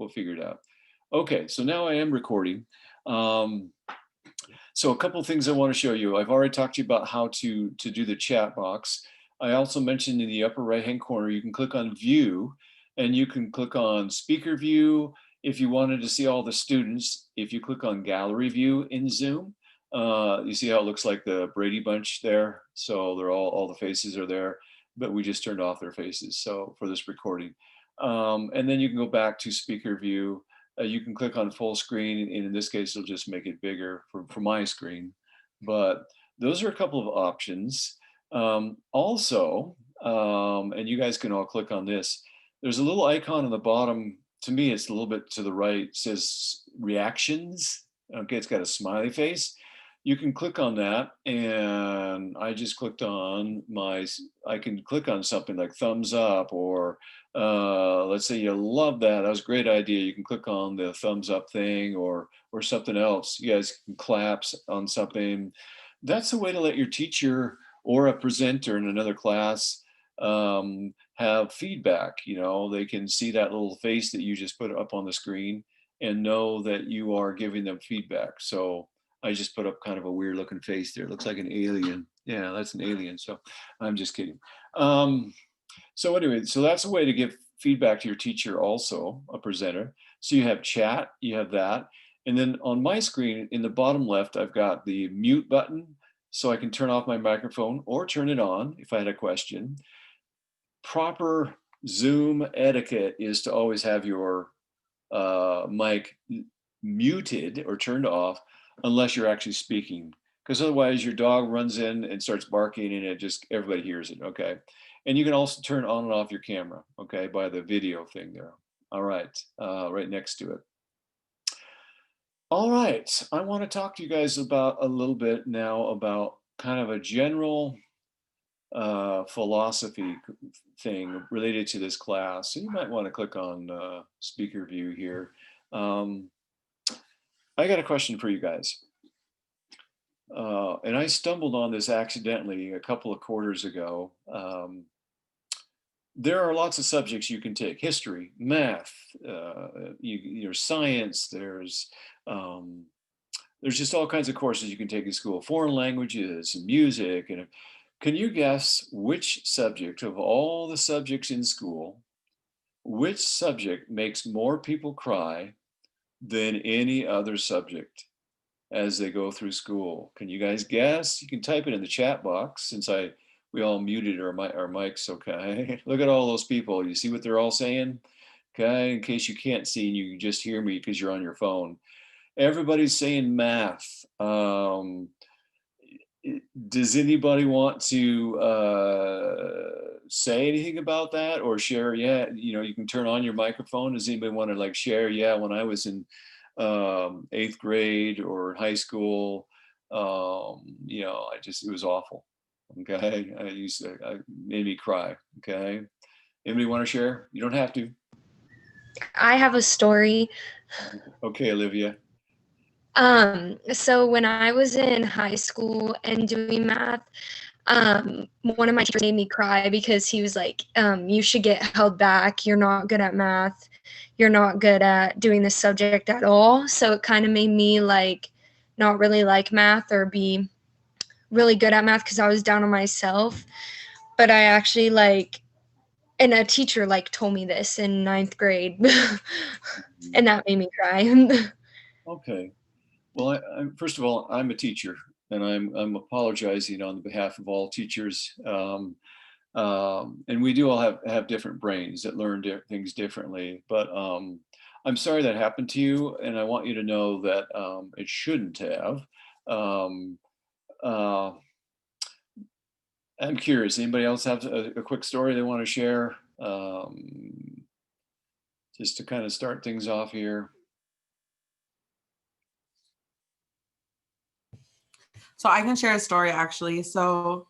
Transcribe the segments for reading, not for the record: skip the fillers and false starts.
we'll figure it out. Okay, so now I am recording. So a couple of things I want to show you. I've already talked to you about how to do the chat box. I also mentioned in the upper right-hand corner, you can click on View, and you can click on Speaker View. If you wanted to see all the students, if you click on Gallery View in Zoom, you see how it looks like the Brady Bunch there. So they're all the faces are there, but we just turned off their faces so for this recording. And then you can go back to Speaker View. You can click on full screen, and in this case, it'll just make it bigger for my screen. But those are a couple of options. Also, and you guys can all click on this, there's a little icon on the bottom. To me, it's a little bit to the right. It says reactions. Okay, it's got a smiley face. You can click on that, and I just clicked on I can click on something like thumbs up, or let's say you love that. That was a great idea. You can click on the thumbs up thing, or something else. You guys can claps on something. That's a way to let your teacher or a presenter in another class have feedback. You know, they can see that little face that you just put up on the screen and know that you are giving them feedback. So I just put up kind of a weird looking face there. It looks like an alien. Yeah, that's an alien. So I'm just kidding. So anyway, so that's a way to give feedback to your teacher, also a presenter. So you have chat, you have that. And then on my screen in the bottom left, I've got the mute button. So I can turn off my microphone or turn it on if I had a question. Proper Zoom etiquette is to always have your mic muted or turned off unless you're actually speaking, because otherwise your dog runs in and starts barking and it just, everybody hears it. Okay. And you can also turn on and off your camera, okay, by the video thing there. All right, right next to it. All right, I want to talk to you guys about a little bit now about kind of a general philosophy thing related to this class. So you might want to click on speaker view here. I got a question for you guys. And I stumbled on this accidentally a couple of quarters ago. There are lots of subjects you can take: history, math, your science. There's just all kinds of courses you can take in school, foreign languages, and music. And can you guess which subject of all the subjects in school, which subject makes more people cry than any other subject as they go through school? Can you guys guess? You can type it in the chat box, since we all muted our mics. Okay. Look at all those people. You see what they're all saying? Okay. In case you can't see and you can just hear me because you're on your phone. Everybody's saying math. Does anybody want to say anything about that or share? Yeah, you can turn on your microphone. Does anybody want to like share? Yeah, when I was in 8th grade or high school, it was awful. Okay, it made me cry. Okay, anybody want to share? You don't have to. I have a story. Okay, Olivia. So when I was in high school and doing math, one of my teachers made me cry because he was like, you should get held back. You're not good at math. You're not good at doing this subject at all. So it kind of made me like not really like math or be really good at math because I was down on myself. But I actually and a teacher told me this in 9th grade and that made me cry. Okay. Well, first of all, I'm a teacher, and I'm apologizing on behalf of all teachers. And we do all have different brains that learn things differently. But I'm sorry that happened to you, and I want you to know that it shouldn't have. I'm curious. Anybody else have a quick story they want to share? Just to kind of start things off here. So I can share a story actually. So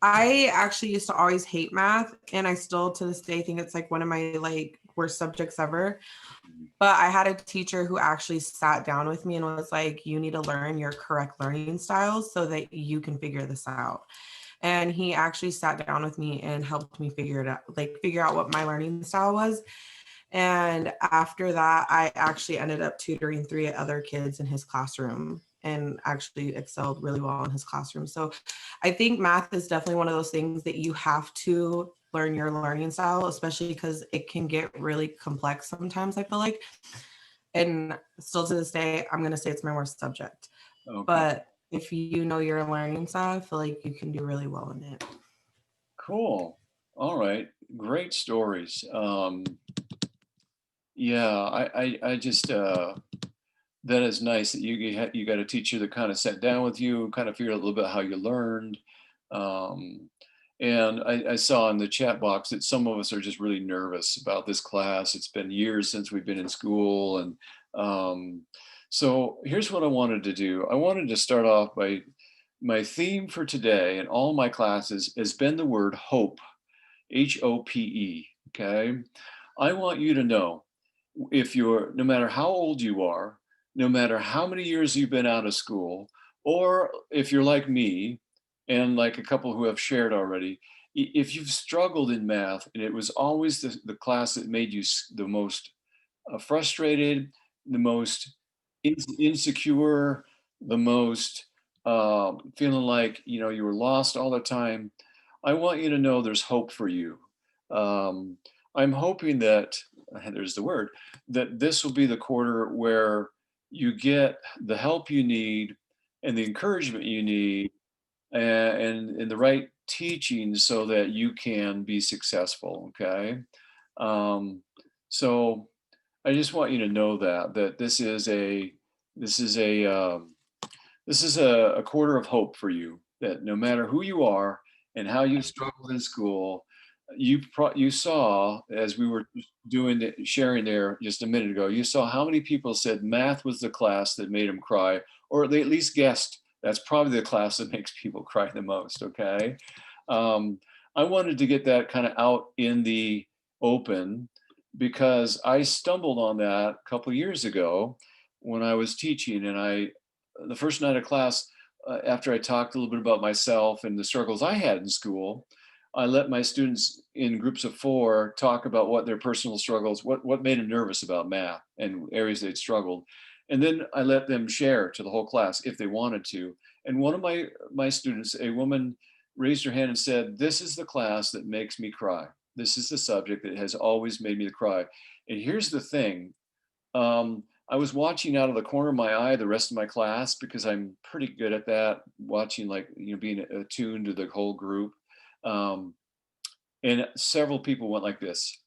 I actually used to always hate math, and I still to this day think it's like one of my worst subjects ever. But I had a teacher who actually sat down with me and was like, you need to learn your correct learning styles so that you can figure this out. And he actually sat down with me and helped me figure out what my learning style was. And after that, I actually ended up tutoring 3 other kids in his classroom and actually excelled really well in his classroom. So I think math is definitely one of those things that you have to learn your learning style, especially because it can get really complex sometimes, I feel like. And still to this day, I'm going to say it's my worst subject. Okay. But if you know your learning style, I feel like you can do really well in it. Cool. All right. Great stories. Yeah, I just that is nice that you got a teacher that kind of sat down with you, kind of figured out a little bit how you learned. Um, and I saw in the chat box that some of us are just really nervous about this class. It's been years since we've been in school, and so here's what I wanted to do. I wanted to start off by my theme for today in all my classes has been the word hope. HOPE. Okay. I want you to know if you're, no matter how old you are, no matter how many years you've been out of school, or if you're like me and like a couple who have shared already, if you've struggled in math and it was always the class that made you the most frustrated, the most insecure, the most feeling like you were lost all the time, I want you to know there's hope for you. Um, I'm hoping that there's the word that this will be the quarter where you get the help you need and the encouragement you need and the right teaching so that you can be successful. Okay. Um, so I just want you to know that this is a this is a quarter of hope for you. That no matter who you are and how you struggled in school, you saw as we were doing sharing there just a minute ago. You saw how many people said math was the class that made them cry, or they at least guessed that's probably the class that makes people cry the most. Okay, um, I wanted to get that kind of out in the open because I stumbled on that a couple of years ago when I was teaching, and the first night of class, after I talked a little bit about myself and the struggles I had in school, I let my students in groups of 4 talk about what their personal struggles, what made them nervous about math and areas they'd struggled. And then I let them share to the whole class if they wanted to. And one of my students, a woman, raised her hand and said, "This is the class that makes me cry. This is the subject that has always made me cry." And here's the thing. I was watching out of the corner of my eye the rest of my class because I'm pretty good at that, watching, like, being attuned to the whole group. Um, and several people went like this.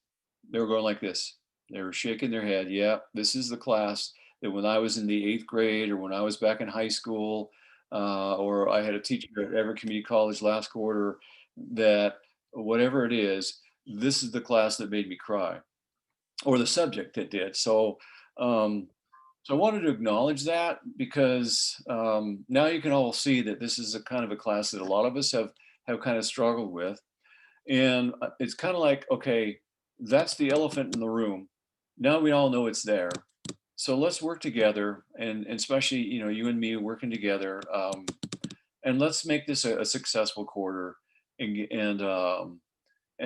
They were going like this. They were shaking their head. Yeah, this is the class that when I was in the 8th grade or when I was back in high school, or I had a teacher at Everett Community College last quarter, that whatever it is, this is the class that made me cry, or the subject that did. Um, so I wanted to acknowledge that because now you can all see that this is a kind of a class that a lot of us have kind of struggled with. And it's kind of like, okay, that's the elephant in the room. Now we all know it's there. So let's work together, and especially, you and me working together, and let's make this a successful quarter, and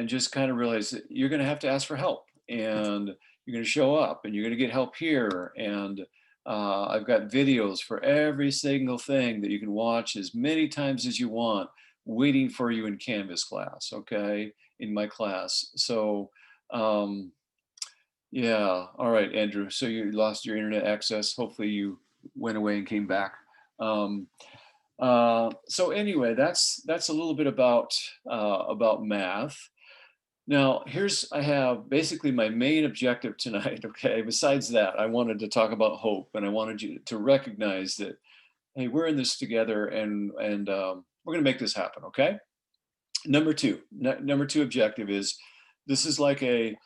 just kind of realize that you're going to have to ask for help, and you're going to show up, and you're going to get help here. And I've got videos for every single thing that you can watch as many times as you want, waiting for you in Canvas class, okay, in my class. So yeah, all right, Andrew. So you lost your internet access. Hopefully you went away and came back. Um, so anyway, that's a little bit about math. Now, I have basically my main objective tonight, okay? Besides that, I wanted to talk about hope, and I wanted you to recognize that, hey, we're in this together, and we're gonna make this happen, okay? Number two objective is, this is like a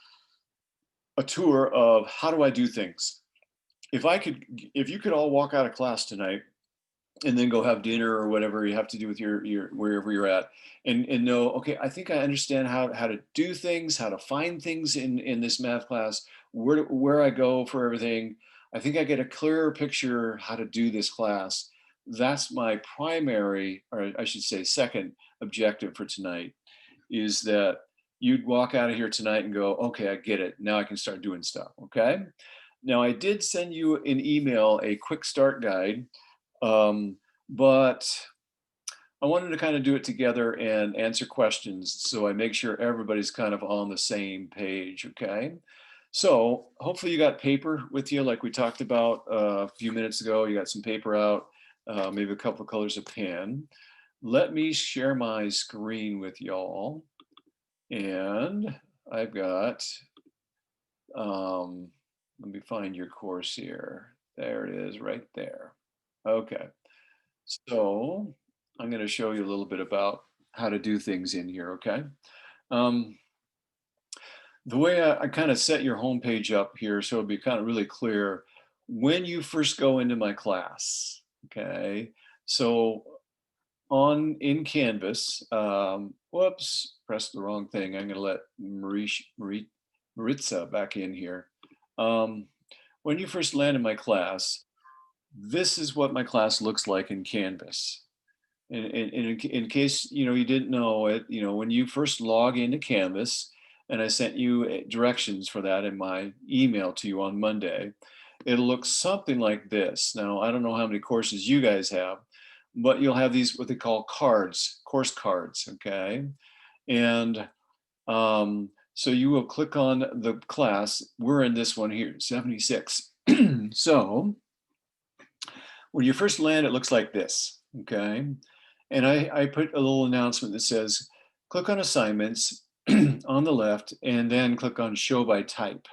tour of how do I do things. If you could all walk out of class tonight and then go have dinner or whatever you have to do with your wherever you're at, and know, okay, I think I understand how to do things, how to find things in this math class, where I go for everything. I think I get a clearer picture how to do this class. That's my primary, or I should say second objective for tonight, is that you'd walk out of here tonight and go, okay, I get it. Now I can start doing stuff, okay? Now I did send you an email, a quick start guide, but I wanted to kind of do it together and answer questions so I make sure everybody's kind of on the same page, okay? So hopefully you got paper with you like we talked about a few minutes ago. You got some paper out, maybe a couple of colors of pen. Let me share my screen with y'all. And I've got, let me find your course here. There it is right there. Okay, so I'm going to show you a little bit about how to do things in here, okay? The way I kind of set your homepage up here so it'll be kind of really clear when you first go into my class, okay? So in Canvas, whoops, pressed the wrong thing. I'm going to let Maritza back in here. When you first land in my class, this is what my class looks like in Canvas. And in case you didn't know it, when you first log into Canvas, and I sent you directions for that in my email to you on Monday, it'll look something like this. Now, I don't know how many courses you guys have, but you'll have these what they call cards, course cards, okay? And so you will click on the class. We're in this one here, 76. So when you first land, it looks like this, okay? And I put a little announcement that says, click on assignments on the left, and then click on show by type.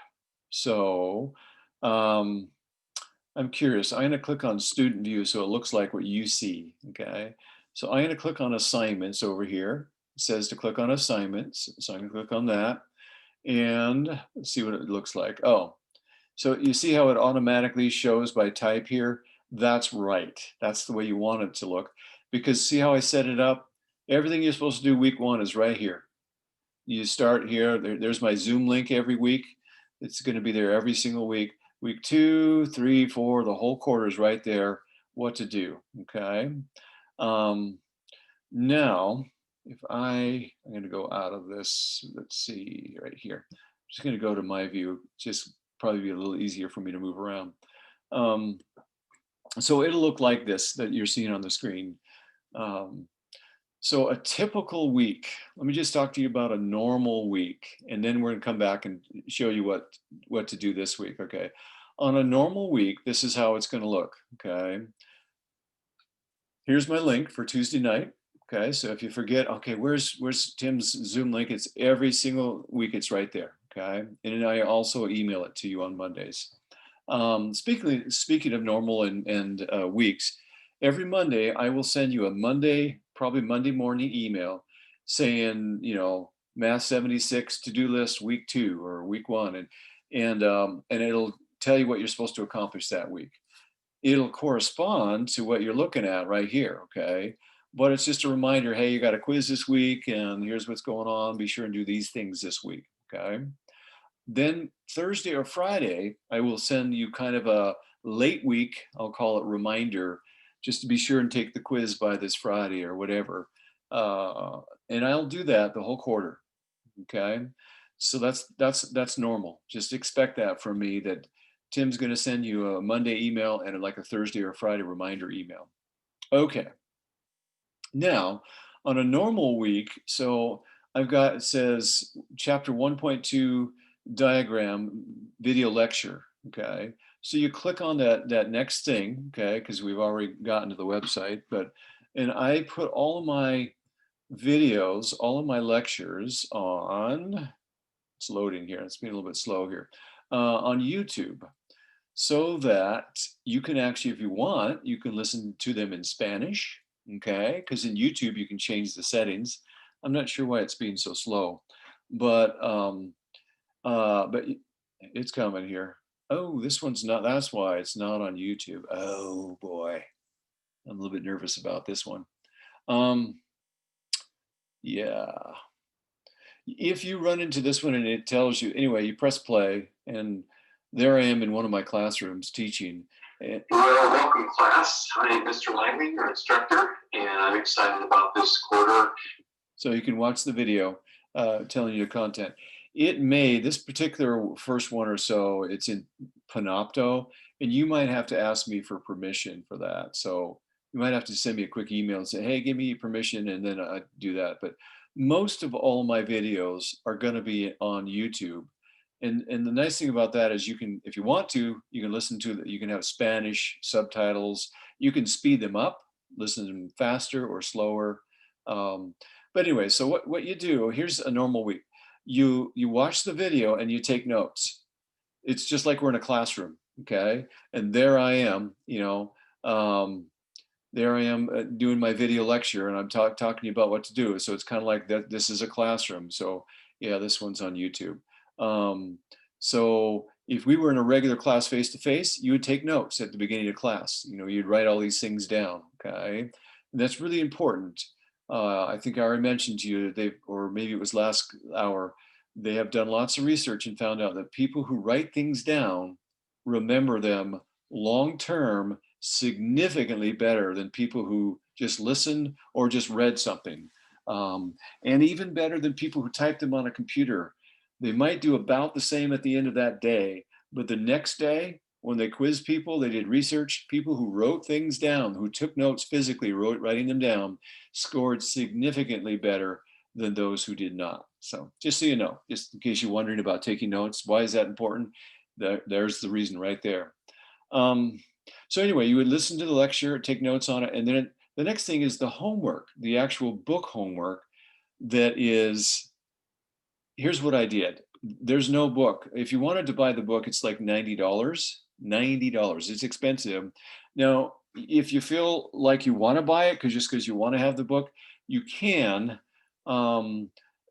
So I'm curious, I'm gonna click on student view so it looks like what you see, okay? So I'm gonna click on assignments over here. It says to click on assignments, so I'm gonna click on that, and let's see what it looks like. Oh, so you see how it automatically shows by type here? That's right, that's the way you want it to look, because see how I set it up? Everything you're supposed to do week 1 is right here. You start here, there's my Zoom link every week. It's gonna be there every single week. Week 2, 3, 4, the whole quarter is right there, what to do, okay? Now, if I'm gonna go out of this, let's see, right here. I'm just gonna go to my view, just probably be a little easier for me to move around. So it'll look like this that you're seeing on the screen. So a typical week, let me just talk to you about a normal week, and then we're gonna come back and show you what to do this week, okay? On a normal week, this is how it's gonna look, okay? Here's my link for Tuesday night, okay? So if you forget, okay, where's Tim's Zoom link? It's every single week, it's right there, okay? And then I also email it to you on Mondays. Speaking of normal and weeks, every Monday I will send you a probably Monday morning email saying, Math 76 to-do list week 2 or week 1, and it'll tell you what you're supposed to accomplish that week. It'll correspond to what you're looking at right here, okay? But it's just a reminder, hey, you got a quiz this week, and here's what's going on. Be sure and do these things this week, okay? Then Thursday or Friday, I will send you kind of a late week, I'll call it reminder, just to be sure and take the quiz by this Friday or whatever. And I'll do that the whole quarter, okay? So that's normal. Just expect that from me, that Tim's gonna send you a Monday email and like a Thursday or Friday reminder email. Okay. Now, on a normal week, so I've got, it says chapter 1.2 diagram video lecture, okay? So you click on that next thing, okay, because we've already gotten to the website, and I put all of my videos, all of my lectures on, it's loading here, it's being a little bit slow here, on YouTube, so that you can actually, if you want, you can listen to them in Spanish, okay? Because in YouTube you can change the settings. I'm not sure why it's being so slow, but it's coming here. Oh, this one's not, that's why it's not on YouTube. Oh boy, I'm a little bit nervous about this one. Yeah. If you run into this one and it tells you, anyway, you press play, and there I am in one of my classrooms teaching. Well, welcome class. I'm Mr. Langley, your instructor, and I'm excited about this quarter. So you can watch the video. telling you the content. It may, this particular first one or so, it's in Panopto, and you might have to ask me for permission for that. So you might have to send me a quick email and say, hey, give me permission, and then I do that. But most of all my videos are going to be on YouTube. And the nice thing about that is you can, if you want to, you can listen to, you can have Spanish subtitles. You can speed them up, listen to them faster or slower. But anyway, so what you do, here's a normal week. You watch the video and you take notes. It's just like we're in a classroom, okay? And there I am, there I am doing my video lecture, and I'm talking to you about what to do. So it's kind of like that. This is a classroom. So yeah, this one's on YouTube. So if we were in a regular class face-to-face, you would take notes at the beginning of class. You'd write all these things down, okay? And that's really important. I think I already mentioned to you, or maybe it was last hour, they have done lots of research and found out that people who write things down remember them long-term significantly better than people who just listened or just read something. And even better than people who type them on a computer. They might do about the same at the end of that day, but the next day, when they quiz people, they did research, people who wrote things down, who took notes physically, writing them down, scored significantly better than those who did not. So just so you know, just in case you're wondering about taking notes, why is that important? There's the reason right there. So anyway, you would listen to the lecture, take notes on it, and then the next thing is the homework, the actual book homework that is, here's what I did. There's no book. If you wanted to buy the book, it's like $90. $90. It's expensive. Now, if you feel like you want to buy it because you want to have the book, you can.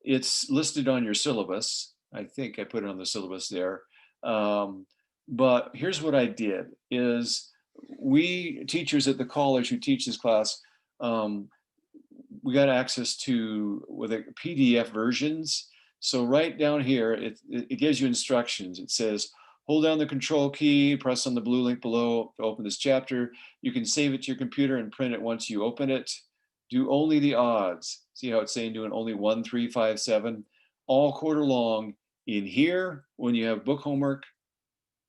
It's listed on your syllabus. I think I put it on the syllabus there. But here's what I did is we teachers at the college who teach this class, we got access to with PDF versions. So right down here, it gives you instructions. It says, hold down the control key, press on the blue link below to open this chapter. You can save it to your computer and print it once you open it. Do only the odds. See how it's saying doing only 1, 3, 5, 7, all quarter long. In here, when you have book homework,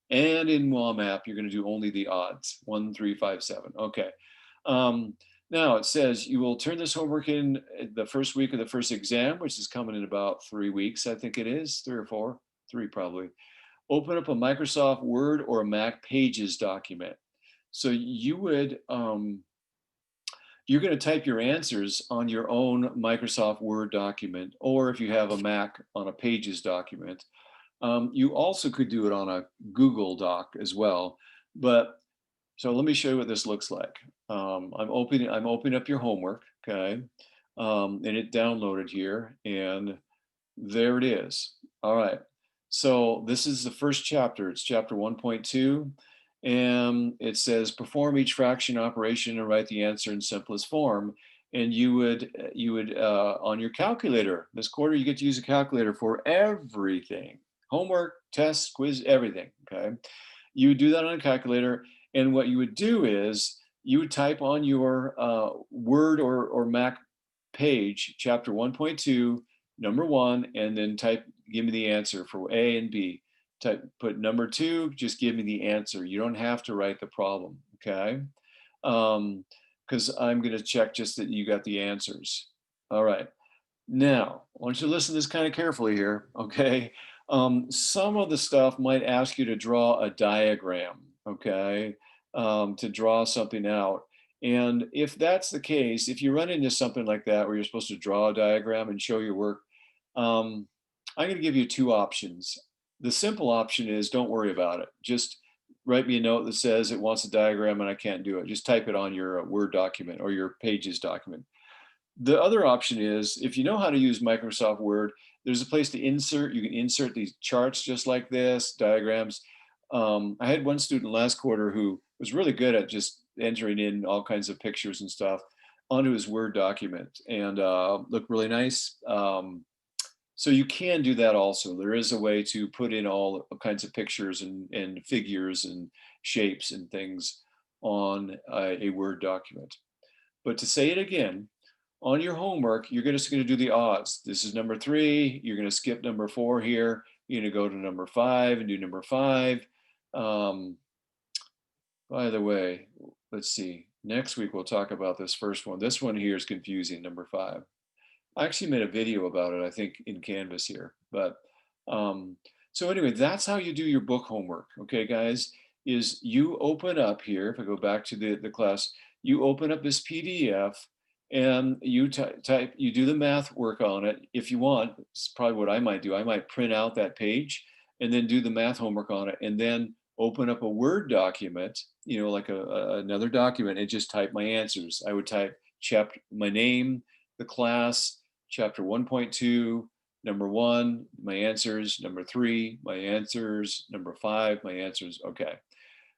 and in WAMAP, you're going to do only the odds, 1, 3, 5, 7. Okay. Now it says you will turn this homework in the first week of the first exam, which is coming in about 3 weeks, I think it is, 3 or 4, 3 probably. Open up a Microsoft Word or a Mac Pages document. So you would, you're going to type your answers on your own Microsoft Word document, or if you have a Mac, on a Pages document. You also could do it on a Google Doc as well. But so let me show you what this looks like. I'm opening up your homework, okay? And it downloaded here, and there it is. All right. So this is the first chapter. It's chapter 1.2. And it says perform each fraction operation and write the answer in simplest form. And you would on your calculator, this quarter you get to use a calculator for everything. Homework, tests, quiz, everything, okay? You would do that on a calculator, and what you would do is you would type on your Word or Mac page, chapter 1.2, number 1, and then give me the answer for A and B. Put number 2, just give me the answer. You don't have to write the problem, okay? Because I'm going to check just that you got the answers. All right. Now, I want you to listen to this kind of carefully here, okay? Some of the stuff might ask you to draw a diagram, okay? To draw something out. And if that's the case, if you run into something like that where you're supposed to draw a diagram and show your work, I'm going to give you 2 options. The simple option is don't worry about it. Just write me a note that says it wants a diagram and I can't do it. Just type it on your Word document or your Pages document. The other option is, if you know how to use Microsoft Word, there's a place to insert. You can insert these charts just like this, diagrams. I had one student last quarter who was really good at just entering in all kinds of pictures and stuff onto his Word document, and looked really nice. So you can do that also. There is a way to put in all kinds of pictures and figures and shapes and things on a Word document. But to say it again, on your homework, you're just going to do the odds. This is number 3. You're going to skip number 4 here. You're going to go to number 5 and do number 5. By the way, let's see. Next week, we'll talk about this first one. This one here is confusing, number 5. I actually made a video about it, I think, in Canvas here. But so anyway, that's how you do your book homework. Okay, guys, is you open up here, if I go back to the class, you open up this PDF and you type, you do the math work on it. If you want, it's probably what I might do. I might print out that page and then do the math homework on it, and then open up a Word document, you know, like another document, and just type my answers. I would type my name, the class, chapter 1.2, number 1, my answers, number 3, my answers, number 5, my answers. Okay.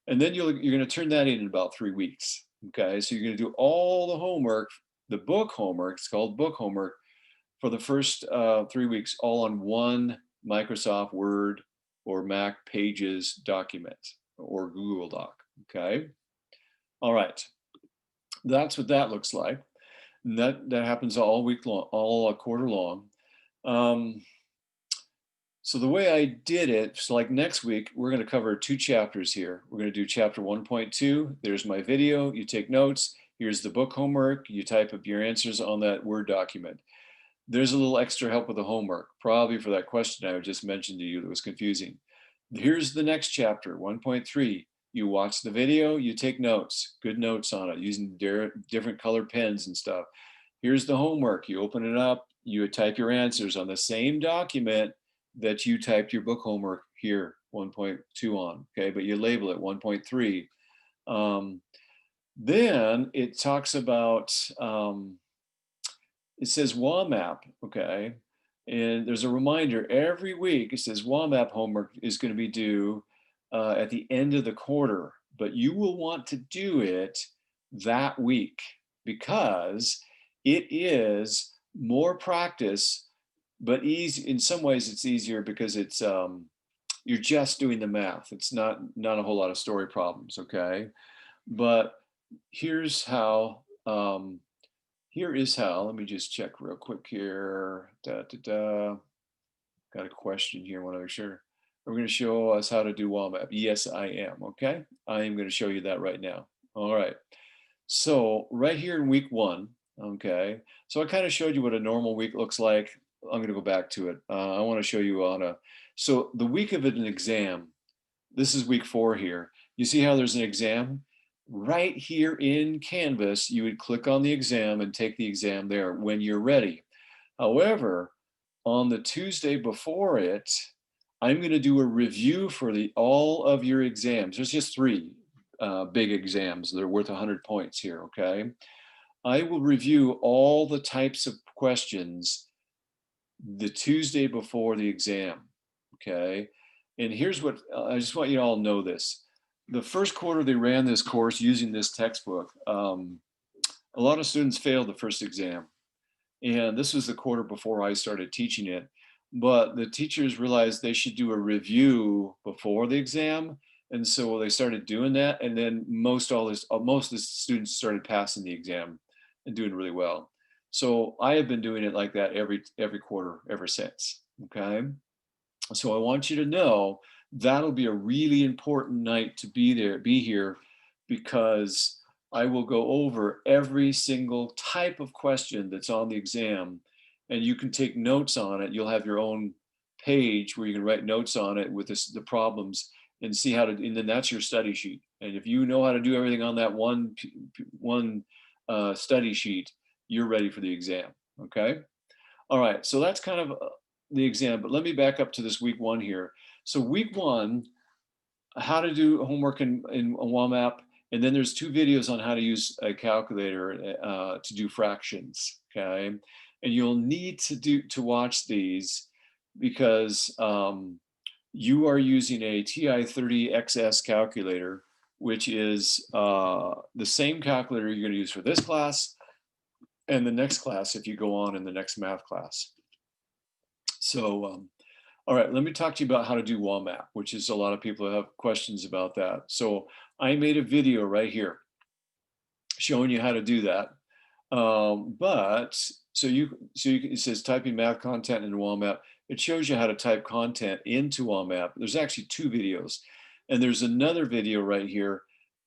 And then you're going to turn that in about 3 weeks. Okay. So you're going to do all the homework, the book homework, it's called book homework, for the first 3 weeks, all on one Microsoft Word or Mac Pages document or Google Doc. Okay. All right. That's what that looks like. And that happens all week long, all quarter long. So the way I did it, so like next week, we're going to cover 2 chapters here. We're going to do chapter 1.2. There's my video. You take notes. Here's the book homework. You type up your answers on that Word document. There's a little extra help with the homework, probably for that question I just mentioned to you that was confusing. Here's the next chapter, 1.3. You watch the video, you take notes, good notes on it, using different colored pens and stuff. Here's the homework. You open it up, you type your answers on the same document that you typed your book homework here, 1.2 on, okay? But you label it 1.3. Then it talks about, it says WAMAP, okay? And there's a reminder every week. It says WAMAP homework is going to be due at the end of the quarter, but you will want to do it that week because it is more practice, but easy. In some ways, it's easier because it's you're just doing the math. It's not a whole lot of story problems, okay? But here's how. Here is how. Let me just check real quick here. Got a question here. I want to make sure. We're going to show us how to do WAMAP. Yes, I am. Okay. I am going to show you that right now. All right. So right here in week 1. Okay. So I kind of showed you what a normal week looks like. I'm going to go back to it. I want to show you so the week of an exam, this is week 4 here. You see how there's an exam? Right here in Canvas, you would click on the exam and take the exam there when you're ready. However, on the Tuesday before it, I'm going to do a review for all of your exams. There's just 3 big exams. They're worth 100 points here, okay? I will review all the types of questions the Tuesday before the exam, okay? And here's what, I just want you all to know this. The first quarter they ran this course using this textbook, a lot of students failed the first exam. And this was the quarter before I started teaching it. But the teachers realized they should do a review before the exam. And so they started doing that. And then most of the students started passing the exam and doing really well. So I have been doing it like that every quarter ever since, okay? So I want you to know that'll be a really important night to be here, because I will go over every single type of question that's on the exam, and you can take notes on it. You'll have your own page where you can write notes on it with the problems and see how to, and then that's your study sheet. And if you know how to do everything on that one study sheet, you're ready for the exam, okay? All right, so that's kind of the exam, but let me back up to this week 1 here. So week 1, how to do homework in WAMAP, and then there's 2 videos on how to use a calculator to do fractions, okay? And you'll need to watch these because you are using a TI-30XS calculator, which is the same calculator you're going to use for this class and the next class if you go on in the next math class. So, all right, let me talk to you about how to do WAMAP, which is a lot of people have questions about that. So I made a video right here showing you how to do that. But so it says typing math content into WallMap. It shows you how to type content into WallMap. There's actually 2 videos, and there's another video right here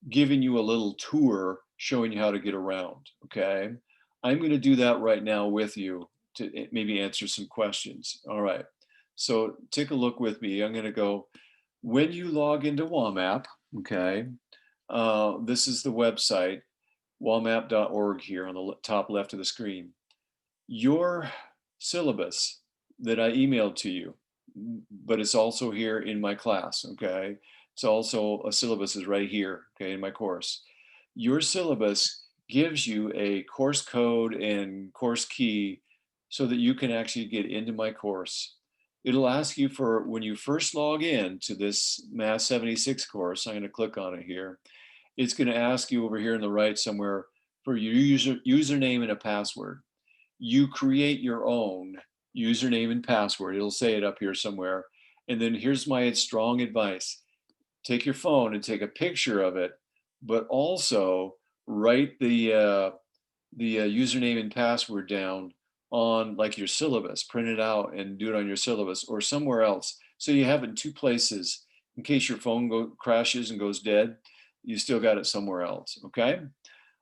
giving you a little tour showing you how to get around. Okay, I'm going to do that right now with you to maybe answer some questions. All right, so take a look with me. I'm going to go when you log into WallMap. Okay, this is the website wallmap.org here on the top left of the screen. Your syllabus that I emailed to you, but it's also here in my class, okay? It's also a syllabus is right here, okay, in my course. Your syllabus gives you a course code and course key so that you can actually get into my course. It'll ask you for when you first log in to this Math 76 course. I'm going to click on it here. It's going to ask you over here on the right somewhere for your username and a password. You create your own username and password. It'll say it up here somewhere. And then here's my strong advice. Take your phone and take a picture of it, but also write the username and password down on like your syllabus, print it out and do it on your syllabus or somewhere else. So you have it in 2 places in case your phone crashes and goes dead. You still got it somewhere else, okay?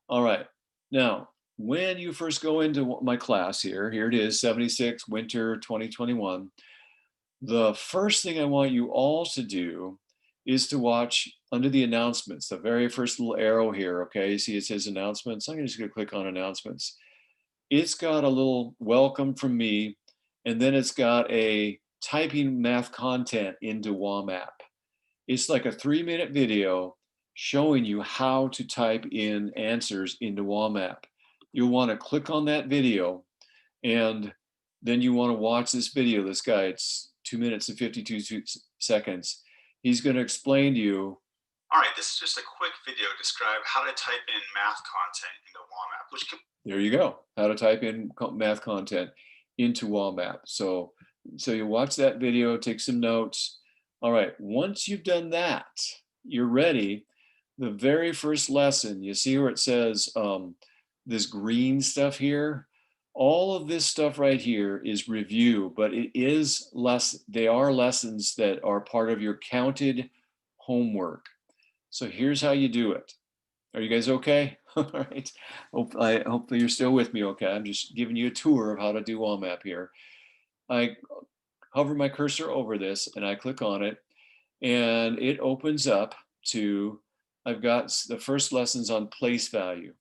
All right, now, when you first go into my class here it is, 76, winter 2021, the first thing I want you all to do is to watch under the announcements, the very first little arrow here, okay? You see it says announcements. I'm just gonna click on announcements. It's got a little welcome from me, and then it's got a typing math content into WallMap. It's like a 3-minute video showing you how to type in answers into WallMap. You'll want to click on that video, and then you want to watch this video. This guy, it's 2 minutes and 52 seconds. He's going to explain to you. All right, this is just a quick video to describe how to type in math content into WallMap, which can... There you go, how to type in math content into WallMap. So you watch that video, take some notes. All right, once you've done that, you're ready. The very first lesson, you see where it says this green stuff here? All of this stuff right here is review, but they are lessons that are part of your counted homework. So here's how you do it. Are you guys okay? All right. Hopefully you're still with me, okay? I'm just giving you a tour of how to do WallMap here. I hover my cursor over this and I click on it, and it opens up to, I've got the first lessons on place value.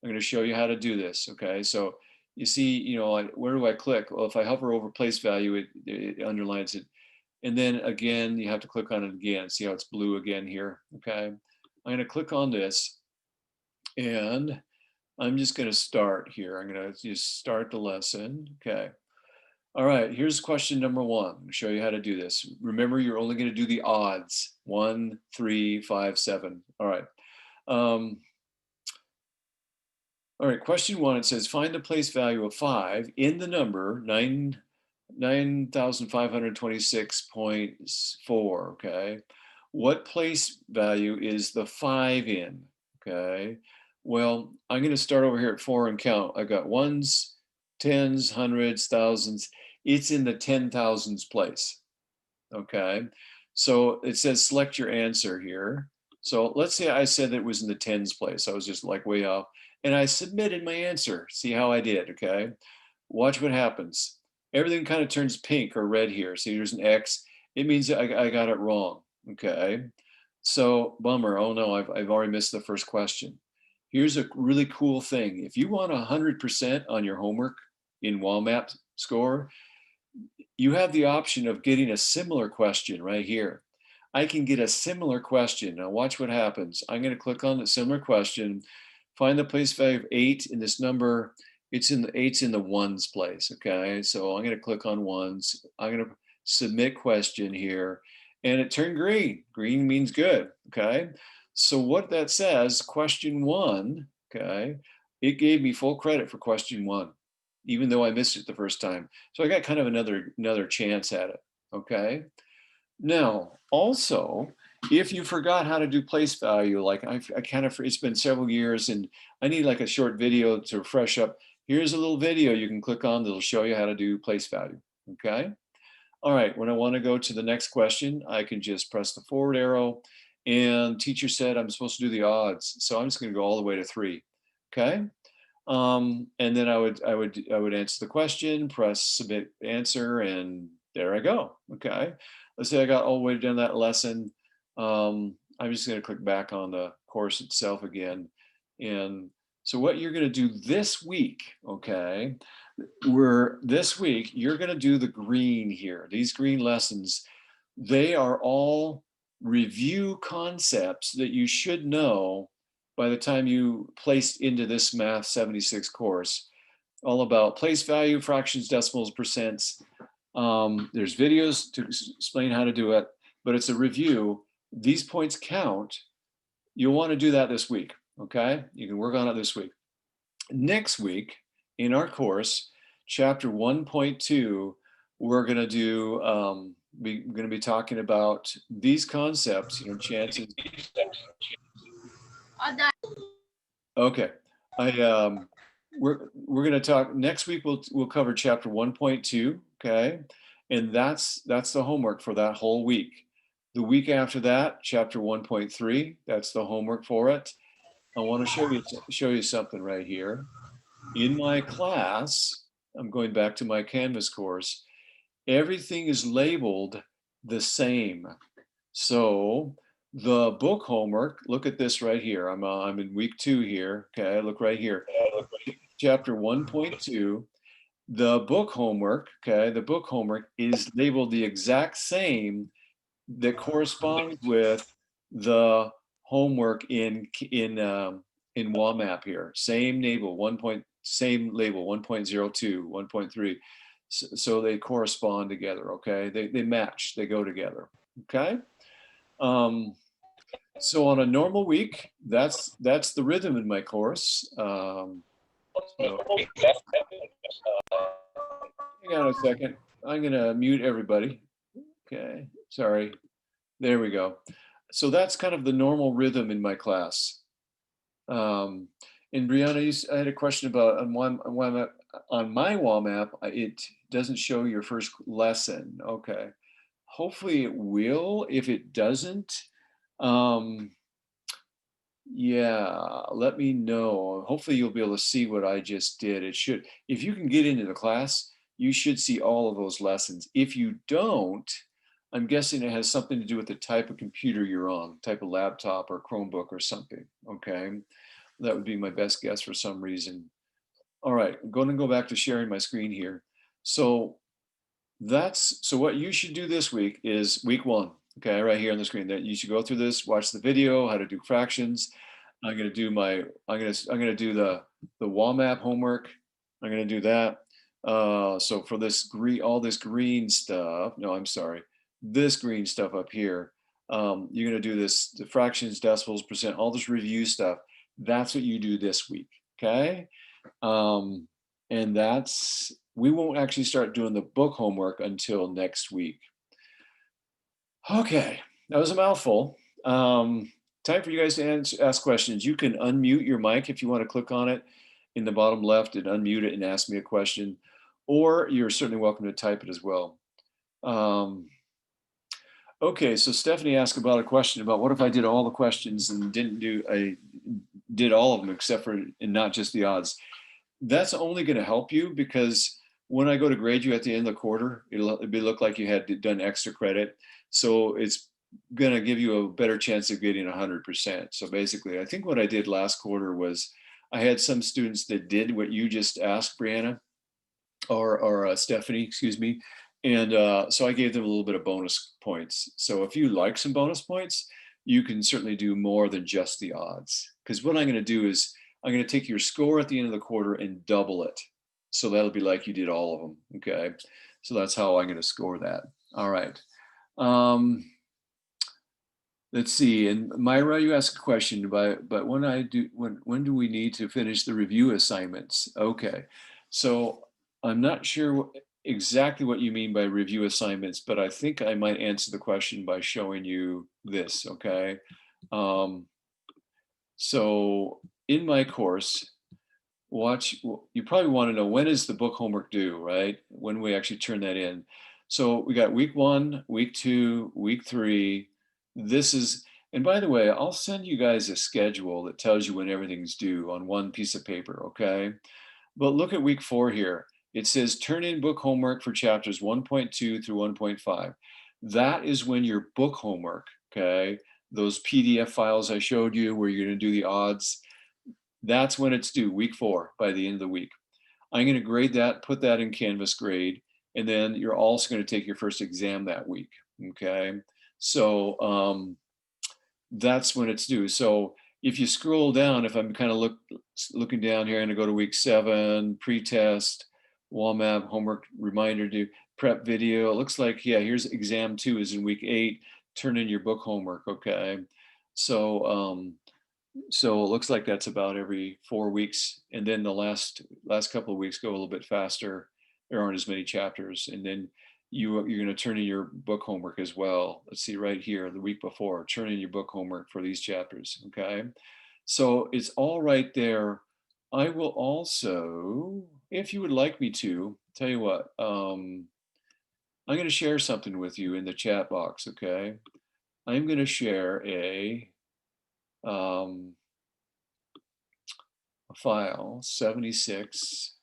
I'm going to show you how to do this, okay? So you see, where do I click? Well, if I hover over place value, it underlines it. And then again, you have to click on it again. See how it's blue again here, okay? I'm going to click on this, and I'm just going to start here. I'm going to just start the lesson, okay? All right, here's question number 1. I'm going to show you how to do this. Remember, you're only going to do the odds, 1, 3, 5, 7. All right. All right, question 1, it says, find the place value of 5 in the number 9,526.4, okay? What place value is the 5 in, okay? Well, I'm going to start over here at 4 and count. I've got ones, tens, hundreds, thousands. It's in the 10,000s place, okay? So it says select your answer here. So let's say I said that it was in the tens place. I was just like way off. And I submitted my answer. See how I did, okay? Watch what happens. Everything kind of turns pink or red here. See, there's an X. It means I got it wrong, okay? So bummer, oh no, I've already missed the first question. Here's a really cool thing. If you want 100% on your homework in WallMap score, you have the option of getting a similar question right here. I can get a similar question. Now watch what happens. I'm going to click on the similar question, find the place value of 8 in this number. It's in the 8's in the ones place, okay? So I'm going to click on ones. I'm going to submit question here, and it turned green. Green means good, okay? So what that says, question 1, okay, it gave me full credit for question 1, even though I missed it the first time. So I got kind of another chance at it, okay? Now, also, if you forgot how to do place value, like I kind of, it's been several years and I need like a short video to refresh up. Here's a little video you can click on that'll show you how to do place value. Okay. All right. When I want to go to the next question, I can just press the forward arrow, and teacher said I'm supposed to do the odds. So I'm just going to go all the way to 3. Okay. And then I would answer the question, press submit answer, and there I go. Okay. Let's say I got all the way down that lesson. I'm just going to click back on the course itself again. And so what you're going to do this week, okay, this week, you're going to do the green here. These green lessons, they are all review concepts that you should know by the time you placed into this Math 76 course, all about place value, fractions, decimals, percents. There's videos to explain how to do it, but it's a review. These points count. You'll want to do that this week, okay? You can work on it this week. Next week, in our course, chapter 1.2, we're going to do, we're going to be talking about these concepts, you know, chances. Okay, we're going to talk next week. We'll cover chapter 1.2. Okay, and that's the homework for that whole week. The week after that, chapter 1.3. That's the homework for it. I want to show you something right here. In my class, I'm going back to my Canvas course. Everything is labeled the same. So the book homework, look at this right here. I'm in week 2 here. Okay, look right here. Chapter 1.2. The book homework, okay, the book homework is labeled the exact same that corresponds with the homework in WAMAP here. Same label, same label, 1.02, 1.3. So they correspond together, okay? They match, they go together, okay? So on a normal week, that's the rhythm in my course. So, hang on a second. I'm gonna mute everybody. Okay, sorry. There we go. So that's kind of the normal rhythm in my class. And Brianna, I had a question about on my WAMAP, it doesn't show your first lesson. Okay. Hopefully it will. If it doesn't, yeah, let me know. Hopefully you'll be able to see what I just did. It should, if you can get into the class, you should see all of those lessons. If you don't, I'm guessing it has something to do with the type of computer you're on, type of laptop or Chromebook or something, okay? That would be my best guess for some reason. All right, I'm going to go back to sharing my screen here. So what you should do this week is week 1, okay, right here on the screen. That you should go through this, watch the video, how to do fractions. I'm going to do the WAMAP homework. I'm going to do that. So for all this green stuff, no, I'm sorry, this green stuff up here, you're going to do the fractions, decimals, percent, all this review stuff. That's what you do this week, okay? And we won't actually start doing the book homework until next week. Okay, that was a mouthful. Time for you guys to ask questions. You can unmute your mic if you want to click on it in the bottom left and unmute it and ask me a question, or you're certainly welcome to type it as well. Okay, so Stephanie asked about a question about what if I did all the questions and I did all of them except for, and not just the odds. That's only going to help you because when I go to grade you at the end of the quarter, it'll look like you had done extra credit. So it's going to give you a better chance of getting 100%. So basically, I think what I did last quarter was I had some students that did what you just asked, Brianna, or Stephanie, excuse me. And so I gave them a little bit of bonus points. So if you like some bonus points, you can certainly do more than just the odds. Because what I'm going to do is I'm going to take your score at the end of the quarter and double it. So that'll be like you did all of them. Okay. So that's how I'm going to score that. All right. Let's see. And Myra, you asked a question about, but when do we need to finish the review assignments? Okay. So I'm not sure exactly what you mean by review assignments, but I think I might answer the question by showing you this, okay? So in my course, you probably want to know, when is the book homework due, right? When we actually turn that in. So we got week 1, week 2, week 3. This is, and by the way, I'll send you guys a schedule that tells you when everything's due on one piece of paper, okay? But look at week 4 here. It says turn in book homework for chapters 1.2 through 1.5. That is when your book homework, okay, those PDF files I showed you where you're going to do the odds, that's when it's due, week 4, by the end of the week. I'm going to grade that, put that in Canvas grade, and then you're also going to take your first exam that week, okay? So that's when it's due. So if you scroll down, if I'm kind of looking down here, and I go to week 7, pre-test, WAMAP, homework reminder due, prep video, it looks like, yeah, here's exam 2 is in week 8, turn in your book homework, okay? So so it looks like that's about every 4 weeks, and then the last couple of weeks go a little bit faster. There aren't as many chapters, and then you're going to turn in your book homework as well. Let's see right here, the week before, turn in your book homework for these chapters. Okay, so it's all right there. I will also, if you would like me to, tell you what, I'm going to share something with you in the chat box. Okay, I'm going to share a file 76.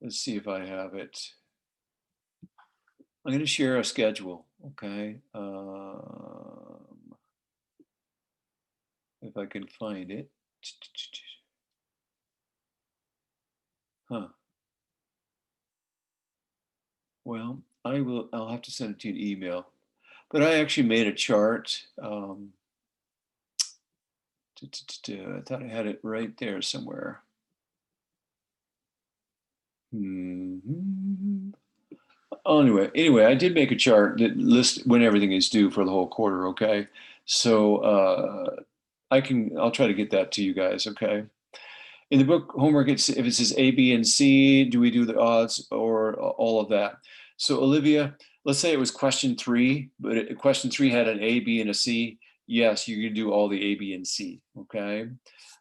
Let's see if I have it. I'm going to share a schedule, okay? If I can find it. Huh. Well, I'll have to send it to you an email. But I actually made a chart. I thought I had it right there somewhere. Oh, anyway, I did make a chart that lists when everything is due for the whole quarter, okay? So I'll try to get that to you guys, okay? In the book homework, if it says A, B, and C, do we do the odds or all of that? So Olivia, let's say it was question 3, but question 3 had an A, B, and a C. Yes, you can do all the A, B, and C, okay?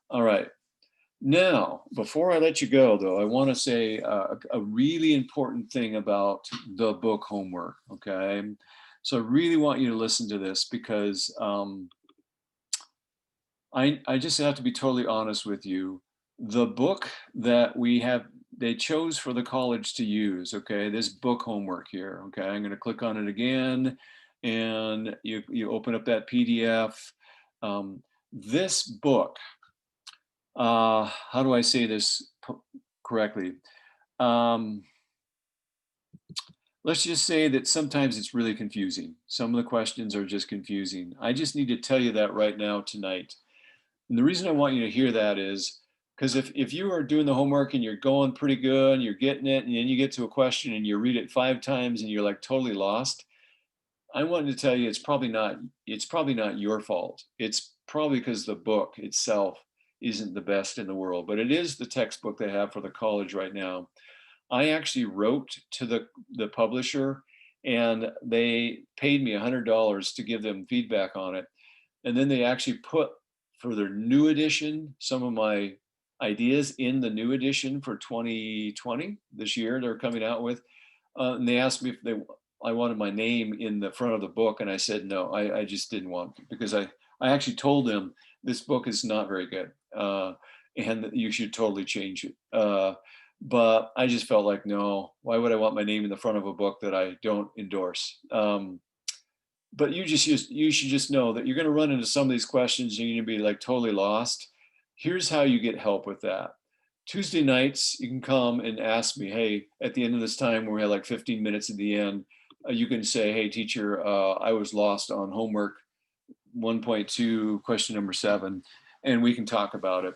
All right. Now, before I let you go, though, I want to say a really important thing about the book homework, okay? So I really want you to listen to this, because I just have to be totally honest with you. The book that they chose for the college to use, okay, this book homework here, okay, I'm going to click on it again, and you open up that PDF. This book, how do I say this correctly? Let's just say that sometimes it's really confusing. Some of the questions are just confusing. I just need to tell you that right now tonight. And the reason I want you to hear that is because if you are doing the homework and you're going pretty good and you're getting it, and then you get to a question and you read it 5 times and you're like totally lost, I wanted to tell you it's probably not your fault. It's probably because the book itself isn't the best in the world, but it is the textbook they have for the college right now. I actually wrote to the publisher, and they paid me $100 to give them feedback on it. And then they actually put, for their new edition, some of my ideas in the new edition for 2020, this year they're coming out with. And they asked me if I wanted my name in the front of the book, and I said no. I just didn't want to, because I actually told them this book is not very good, and you should totally change it. But I just felt like, no, why would I want my name in the front of a book that I don't endorse? But you should just know that you're going to run into some of these questions and you're going to be like totally lost. Here's how you get help with that. Tuesday nights, you can come and ask me, hey, at the end of this time, where we have like 15 minutes at the end, you can say, hey, teacher, I was lost on homework 1.2, question number 7, and we can talk about it.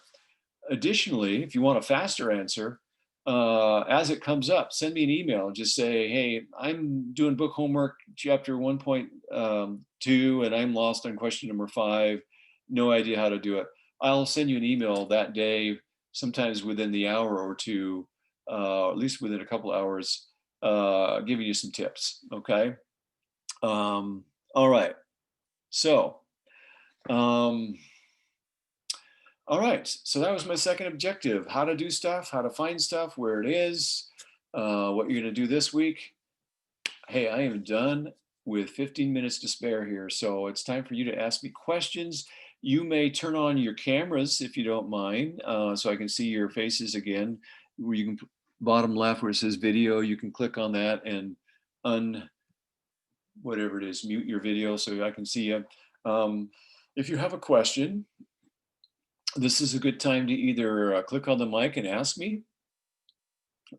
Additionally, if you want a faster answer, as it comes up, send me an email and just say, hey, I'm doing book homework chapter 1.2 and I'm lost on question number 5. No idea how to do it. I'll send you an email that day, sometimes within the hour or two, at least within a couple hours, giving you some tips. Okay. All right. So, all right. So that was my second objective: how to do stuff, how to find stuff, where it is, what you're going to do this week. Hey, I am done with 15 minutes to spare here. So it's time for you to ask me questions. You may turn on your cameras if you don't mind, so I can see your faces again. Where you can, bottom left where it says video, you can click on that and whatever it is, mute your video so I can see you. If you have a question, this is a good time to either click on the mic and ask me,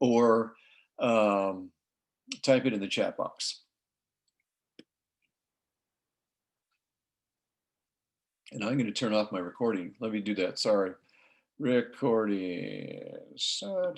or type it in the chat box. And I'm going to turn off my recording. Let me do that. Sorry. Recording. Stop.